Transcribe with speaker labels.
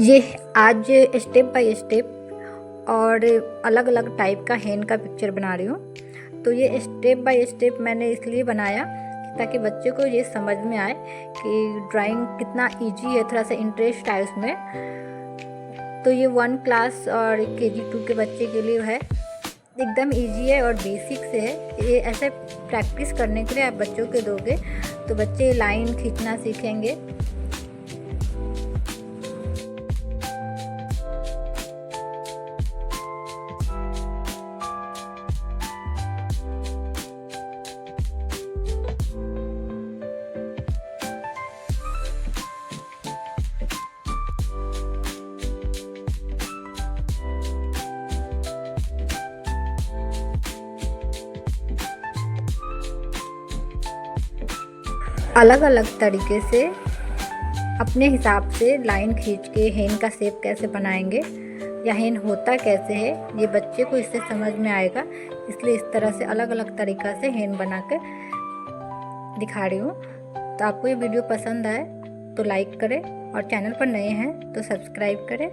Speaker 1: ये आज step by step और अलग अलग टाइप का हैंड का पिक्चर बना रही हूँ। तो ये स्टेप बाय स्टेप मैंने इसलिए बनाया ताकि बच्चे को ये समझ में आए कि ड्राइंग कितना इजी है, थोड़ा सा इंटरेस्ट आए उसमें। तो ये 1 क्लास और KG 2 के बच्चे के लिए है, एकदम इजी है और बेसिक से है। ये ऐसे प्रैक्टिस करने के लिए आप बच्चों के दोगे तो बच्चे लाइन खींचना सीखेंगे। अलग अलग तरीके से अपने हिसाब से लाइन खींच के हैंड का शेप कैसे बनाएंगे या हैंड होता कैसे है, ये बच्चे को इससे समझ में आएगा। इसलिए इस तरह से अलग अलग तरीक़ा से हैंड बना के दिखा रही हूँ। तो आपको ये वीडियो पसंद आए तो लाइक करें और चैनल पर नए हैं तो सब्सक्राइब करें।